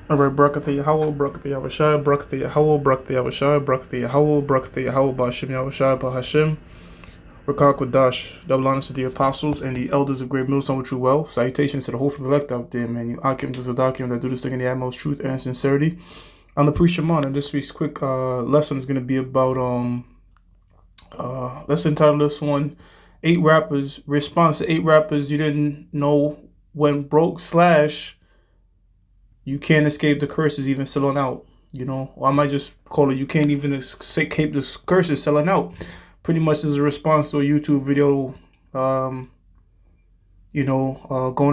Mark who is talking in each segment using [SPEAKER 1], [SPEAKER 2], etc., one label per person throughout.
[SPEAKER 1] All right, Barakatha Yahweh, Barakatha Yahushua, Barakatha Yahweh, Barakatha Yahushua, Barakatha Yahweh, Barakatha Yahweh, Ba'ashem Yahushua, Ba'ashem, Rakak Kodash, double honors to the apostles and the elders of Great Millstone with true wealth. Salutations to the whole elect out there, man. You Akim to Sadakim that do this thing in the utmost truth and sincerity. I'm the priest Shimon, and this week's quick lesson is going to be about, let's entitle this one, 8 rappers, response to 8 rappers you didn't know when broke / you can't escape the curses even selling out. Or I might just call it you can't even escape the curses selling out. Pretty much as a response to a YouTube video, going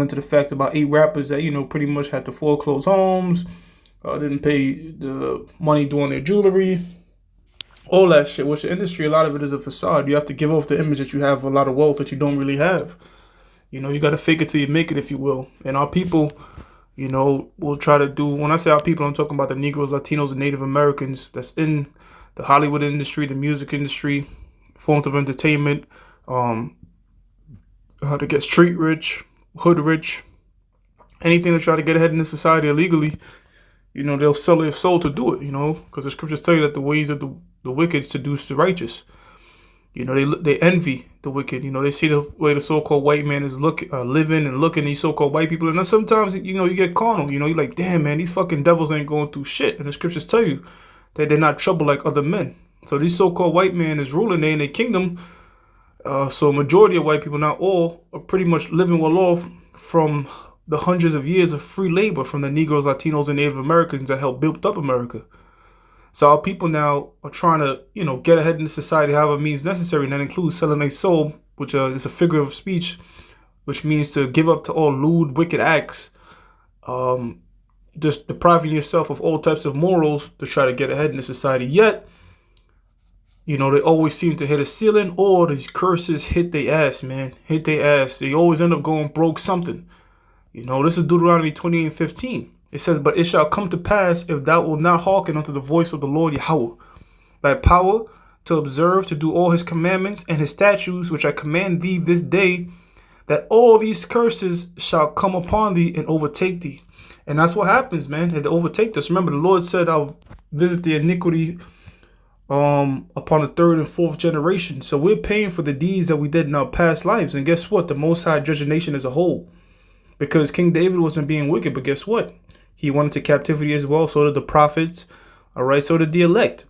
[SPEAKER 1] into the fact about 8 rappers that, pretty much had to foreclose homes, didn't pay the money doing their jewelry, all that shit. Which the industry, a lot of it is a facade. You have to give off the image that you have a lot of wealth that you don't really have. You got to fake it till you make it, if you will. And our people, we'll try to do, when I say our people, I'm talking about the Negroes, Latinos, and Native Americans that's in the Hollywood industry, the music industry, forms of entertainment, how to get street rich, hood rich, anything to try to get ahead in the society illegally. They'll sell their soul to do it, because the scriptures tell you that the ways of the wicked seduce the righteous. They envy the wicked. They see the way the so-called white man is living and looking, these so-called white people. And then sometimes, you get carnal. You're like, damn, man, these fucking devils ain't going through shit. And the scriptures tell you that they're not troubled like other men. So these so-called white men is ruling in their kingdom. So a majority of white people, not all, are pretty much living well off from the hundreds of years of free labor from the Negroes, Latinos, and Native Americans that helped build up America. So our people now are trying to, get ahead in the society however means necessary, and that includes selling their soul, which is a figure of speech, which means to give up to all lewd, wicked acts, just depriving yourself of all types of morals to try to get ahead in the society. Yet, they always seem to hit a ceiling, or these curses hit their ass, man. Hit their ass. They always end up going broke something. This is Deuteronomy 28:15. It says, but it shall come to pass, if thou wilt not hearken unto the voice of the Lord Yahweh, thy power to observe, to do all his commandments and his statutes, which I command thee this day, that all these curses shall come upon thee and overtake thee. And that's what happens, man. It overtake us. Remember, the Lord said, I'll visit the iniquity upon the 3rd and 4th generation. So we're paying for the deeds that we did in our past lives. And guess what? The Most High judged the nation as a whole. Because King David wasn't being wicked, but guess what? He went into captivity as well. So did the prophets. All right. So did the elect.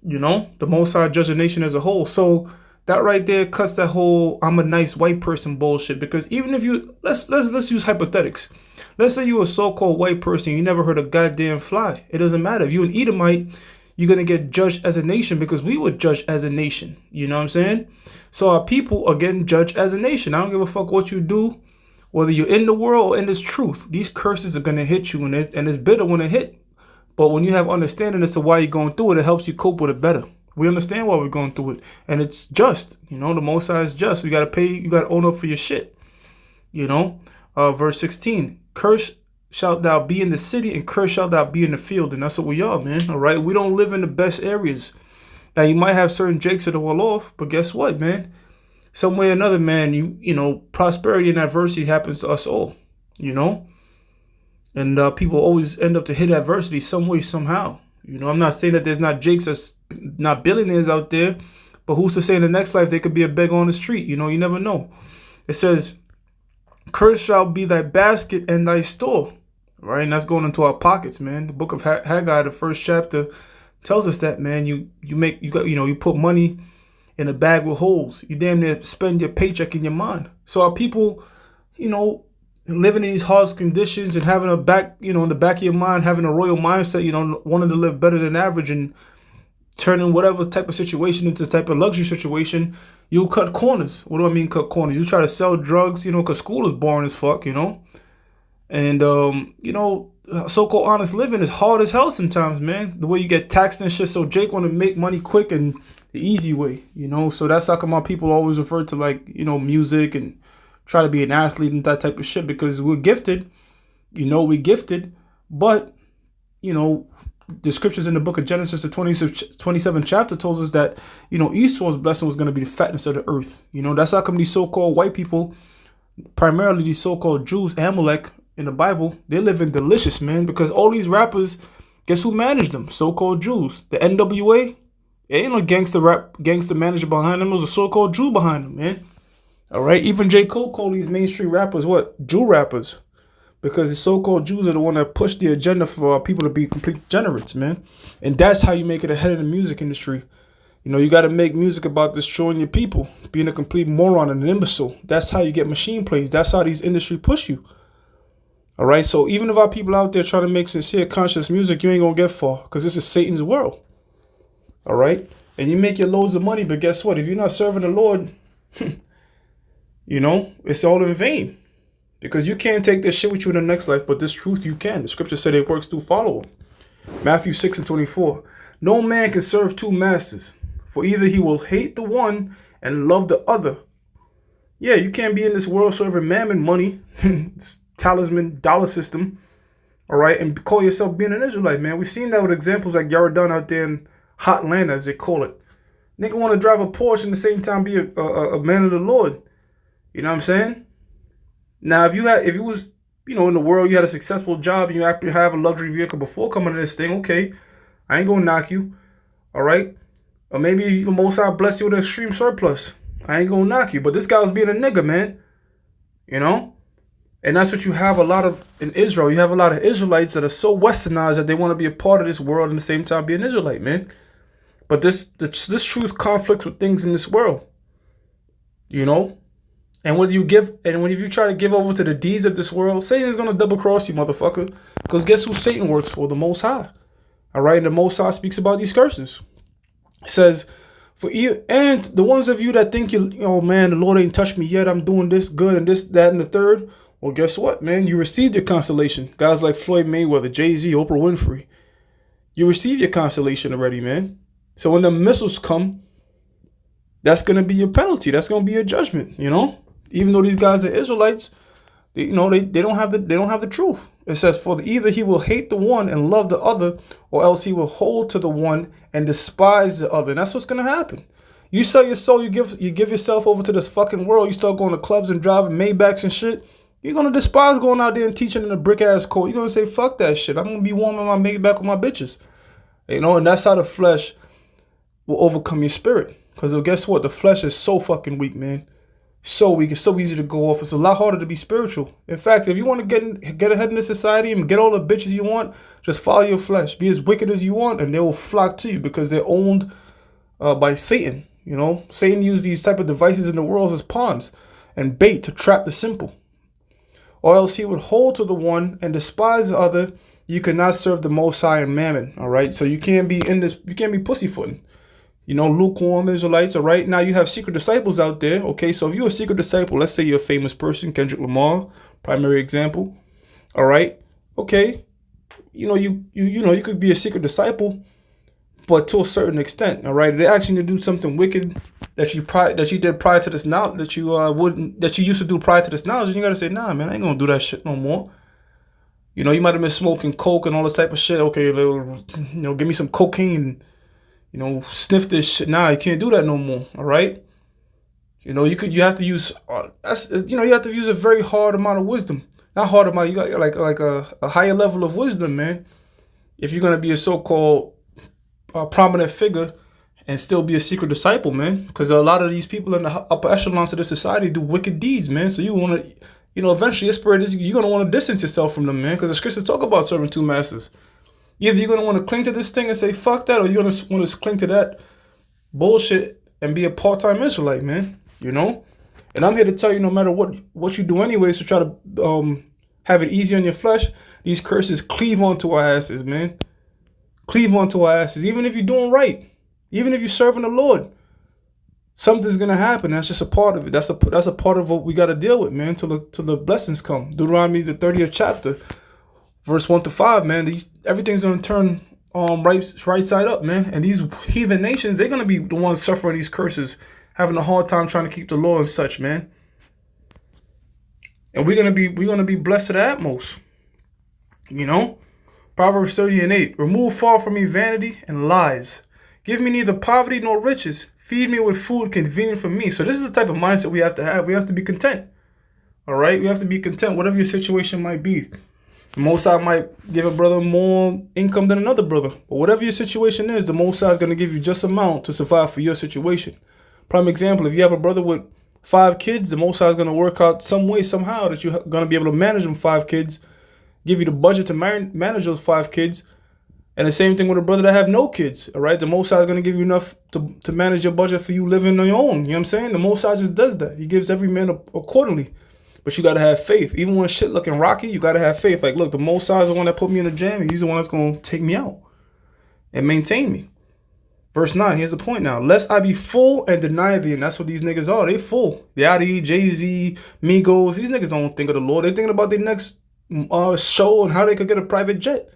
[SPEAKER 1] The Most High judged the nation as a whole. So that right there cuts that whole I'm a nice white person bullshit. Because even if you let's use hypothetics. Let's say you're a so-called white person. You never heard a goddamn fly. It doesn't matter. If you're an Edomite, you're going to get judged as a nation because we were judged as a nation. You know what I'm saying? So our people are getting judged as a nation. I don't give a fuck what you do. Whether you're in the world or in this truth, these curses are going to hit you, and it's bitter when it hit. But when you have understanding as to why you're going through it, it helps you cope with it better. We understand why we're going through it, and it's just. The Most High is just. You got to pay. You got to own up for your shit. Verse 16, curse shalt thou be in the city, and curse shalt thou be in the field. And that's what we are, man. All right? We don't live in the best areas. Now, you might have certain jakes that are well off, but guess what, man? Some way or another, man, prosperity and adversity happens to us all, and people always end up to hit adversity some way, somehow. I'm not saying that there's not jakes that's not billionaires out there, but who's to say in the next life they could be a beggar on the street? You never know. It says, curse shall be thy basket and thy store, right? And that's going into our pockets, man. The book of Haggai, the 1st chapter, tells us that, man. You put money in a bag with holes. You damn near spend your paycheck in your mind. So our people, living in these harsh conditions and having in the back of your mind, having a royal mindset, wanting to live better than average and turning whatever type of situation into a type of luxury situation, you'll cut corners. What do I mean cut corners? You try to sell drugs, because school is boring as fuck, And, so-called honest living is hard as hell sometimes, man. The way you get taxed and shit. So Jake want to make money quick and the easy way, So that's how come my people always refer to music and try to be an athlete and that type of shit, because we're gifted, we're gifted, but, the scriptures in the book of Genesis, the 27th chapter tells us that, Esau's blessing was going to be the fatness of the earth. That's how come these so-called white people, primarily these so-called Jews, Amalek, in the Bible, they're living delicious, man, because all these rappers, guess who managed them? So-called Jews. The NWA, it ain't no gangster manager behind them. It was a so-called Jew behind them, man. All right, even J. Cole called these mainstream rappers what? Jew rappers. Because the so-called Jews are the one that push the agenda for people to be complete degenerates, man. And that's how you make it ahead of the music industry. You know, you got to make music about destroying your people, being a complete moron and an imbecile. That's how you get machine plays. That's how these industry push you. All right, so even if our people out there trying to make sincere, conscious music, you ain't gonna get far because this is Satan's world. All right, and you make your loads of money, but guess what? If you're not serving the Lord, you know, it's all in vain. Because you can't take this shit with you in the next life, but this truth you can. The scripture said it works through following. Matthew 6:24. No man can serve two masters, for either he will hate the one and love the other. Yeah, you can't be in this world serving mammon money, talisman, dollar system, all right, and call yourself being an Israelite, man. We've seen that with examples like Yaradan out there in hot land, as they call it. Nigga want to drive a Porsche and at the same time be a man of the Lord. You know what I'm saying? Now, if you was, you know, in the world, you had a successful job, and you actually have a luxury vehicle before coming to this thing, okay, I ain't gonna knock you, all right? Or maybe the Most High bless you with an extreme surplus. I ain't gonna knock you. But this guy was being a nigga, man. You know? And that's what you have a lot of in Israel. You have a lot of Israelites that are so westernized that they want to be a part of this world and at the same time be an Israelite, man. But this truth conflicts with things in this world. You know? And when you try to give over to the deeds of this world, Satan's gonna double cross you, motherfucker. Because guess who Satan works for? The Most High. Alright, and the Most High speaks about these curses. It says, for you and the ones of you that think oh man, the Lord ain't touched me yet, I'm doing this good and this, that, and the third. Well, guess what, man? You received your consolation. Guys like Floyd Mayweather, Jay-Z, Oprah Winfrey. You received your consolation already, man. So when the missiles come, that's gonna be your penalty. That's gonna be your judgment, you know? Even though these guys are Israelites, they don't have the truth. It says, for either he will hate the one and love the other, or else he will hold to the one and despise the other. And that's what's gonna happen. You sell your soul, you give yourself over to this fucking world, you start going to clubs and driving Maybachs and shit, you're gonna despise going out there and teaching in a brick ass code. You're gonna say, fuck that shit. I'm gonna be warm in my Maybach with my bitches. You know, and that's how the flesh will overcome your spirit. Because guess what? The flesh is so fucking weak, man. So weak. It's so easy to go off. It's a lot harder to be spiritual. In fact, if you want to get ahead in this society and get all the bitches you want, just follow your flesh. Be as wicked as you want, and they will flock to you because they're owned by Satan. You know, Satan used these type of devices in the world as pawns and bait to trap the simple. Or else he would hold to the one and despise the other. You cannot serve the Most High and mammon. All right, so you can't be pussyfooting. You know, lukewarm Israelites, all right? Now you have secret disciples out there, okay? So if you're a secret disciple, let's say you're a famous person, Kendrick Lamar, primary example, all right? Okay, you know, you could be a secret disciple, but to a certain extent, all right? They're asking you to do something wicked that you did prior to this knowledge, that you used to do prior to this knowledge, and you gotta say, nah, man, I ain't gonna do that shit no more. You know, you might have been smoking coke and all this type of shit. Okay, you know, give me some cocaine. You know, sniff this shit. Nah, you can't do that no more. All right. You know, you have to use you have to use a very hard amount of wisdom. Not hard amount. You got like a higher level of wisdom, man. If you're gonna be a so-called prominent figure and still be a secret disciple, man, because a lot of these people in the upper echelons of the society do wicked deeds, man. So you want to, you know, eventually you're gonna want to distance yourself from them, man, because the scriptures talk about serving two masters. Either you're going to want to cling to this thing and say, fuck that, or you're going to want to cling to that bullshit and be a part-time Israelite, man, you know? And I'm here to tell you, no matter what you do anyways to try to have it easy on your flesh, these curses cleave onto our asses, man. Cleave onto our asses, even if you're doing right. Even if you're serving the Lord. Something's going to happen. That's just a part of it. That's a part of what we got to deal with, man, till the blessings come. Deuteronomy, the 30th chapter. Verse 1-5, man, everything's going to turn right side up, man. And these heathen nations, they're going to be the ones suffering these curses, having a hard time trying to keep the law and such, man. And we're going to be blessed to the utmost. You know? Proverbs 30:8, remove far from me vanity and lies. Give me neither poverty nor riches. Feed me with food convenient for me. So this is the type of mindset we have to have. We have to be content. All right, you have to be content, whatever your situation might be. The Most High might give a brother more income than another brother, but whatever your situation is, the Most High is going to give you just amount to survive for your situation. Prime example: if you have a brother with 5 kids, the Most High is going to work out some way, somehow that you're going to be able to manage them 5 kids, give you the budget to manage those 5 kids. And the same thing with a brother that have no kids, all right? The Most High is going to give you enough to manage your budget for you living on your own. You know what I'm saying? The Most High just does that. He gives every man accordingly. But you got to have faith. Even when shit looking rocky, you got to have faith. Like, look, the Most High is the one that put me in the jam, and he's the one that's going to take me out and maintain me. Verse 9, here's the point now. Lest I be full and deny thee. And that's what these niggas are. They full. Yachty, Jay-Z, Migos. These niggas don't think of the Lord. They thinking about their next show and how they could get a private jet.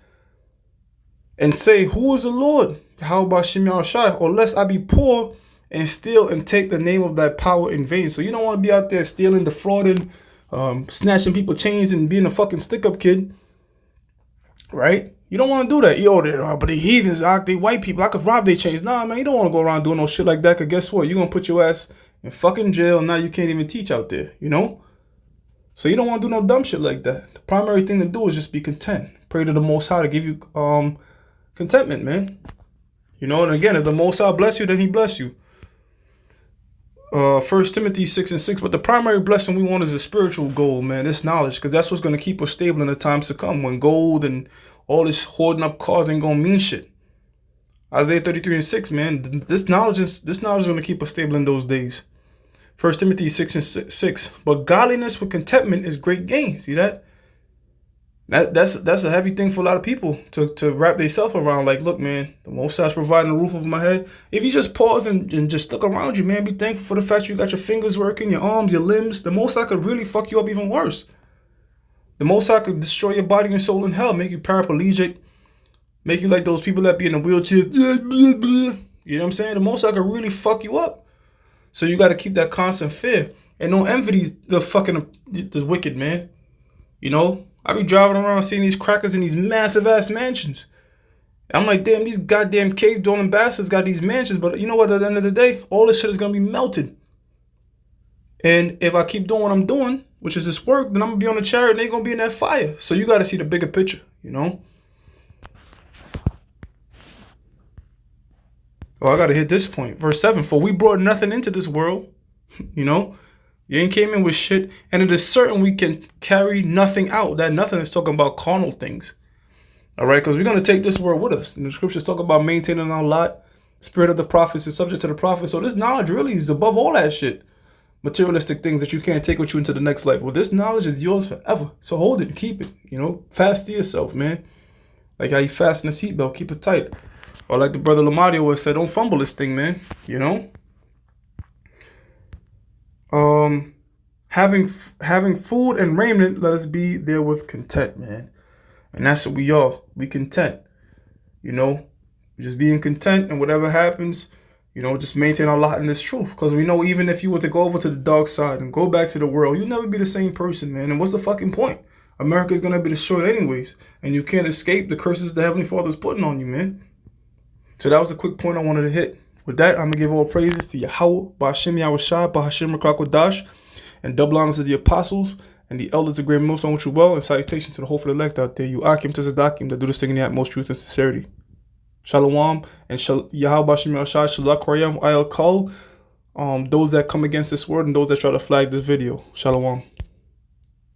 [SPEAKER 1] And say, who is the Lord? How about Shimei Shai? Or lest I be poor and steal and take the name of thy power in vain. So you don't want to be out there stealing, defrauding, snatching people chains and being a fucking stick-up kid. Right? You don't want to do that. Yo, but the heathens, they white people, I could rob their chains. Nah, man, you don't want to go around doing no shit like that, because guess what? You're going to put your ass in fucking jail, and now you can't even teach out there, you know? So you don't want to do no dumb shit like that. The primary thing to do is just be content. Pray to the Most High to give you contentment, man. You know, and again, if the Most High bless you, then he bless you. 1 Timothy 6:6. But the primary blessing we want is a spiritual goal, man. This knowledge, because that's what's going to keep us stable in the times to come, when gold and all this hoarding up cars ain't going to mean shit. Isaiah 33:6, man. This knowledge is going to keep us stable in those days. 1 Timothy 6:6. But godliness with contentment is great gain. See that? That's a heavy thing for a lot of people to wrap themselves around. Like, look, man, the Most High's providing a roof over my head. If you just pause and just look around you, man, be thankful for the fact you got your fingers working, your arms, your limbs. The Most High could really fuck you up even worse. The Most High could destroy your body and soul in hell, make you paraplegic, make you like those people that be in a wheelchair. You know what I'm saying? The Most High could really fuck you up. So you got to keep that constant fear. And don't envy the wicked, man. You know? I be driving around seeing these crackers in these massive ass mansions. I'm like, damn, these goddamn cave dwelling bastards got these mansions, but you know what? At the end of the day, all this shit is gonna be melted. And if I keep doing what I'm doing, which is this work, then I'm gonna be on the chariot and they're gonna be in that fire. So you gotta see the bigger picture, you know? Oh, I gotta hit this point. Verse 7, for we brought nothing into this world, you know? You ain't came in with shit, and it is certain we can carry nothing out. That nothing is talking about carnal things. All right, because we're going to take this word with us. And the scriptures talk about maintaining our lot. Spirit of the prophets is subject to the prophets. So this knowledge really is above all that shit. Materialistic things that you can't take with you into the next life. Well, this knowledge is yours forever. So hold it and keep it. You know, fast to yourself, man. Like how you fasten a seatbelt, keep it tight. Or like the brother Lamadio always said, don't fumble this thing, man. You know? Having food and raiment, let us be therewith content, man. And that's what we are. We content. You know, just being content, and whatever happens, you know, just maintain our lot in this truth. Because we know even if you were to go over to the dark side and go back to the world, you'll never be the same person, man. And what's the fucking point? America is gonna be destroyed anyways, and you can't escape the curses the Heavenly Father's putting on you, man. So that was a quick point I wanted to hit. With that, I'm gonna give all praises to Yahweh, Ba'Hashem Yahushua, Ba'Hashem Rakakwadash, and double honors to the apostles and the elders of great millstone with you well, and salutations to the whole elect out there. You Akim to Zadakim that do this thing in the utmost truth and sincerity. Shalom and Yahweh Ba'Hashem Yahushua, Shalak Koryam, I'll call those that come against this word and those that try to flag this video. Shalom.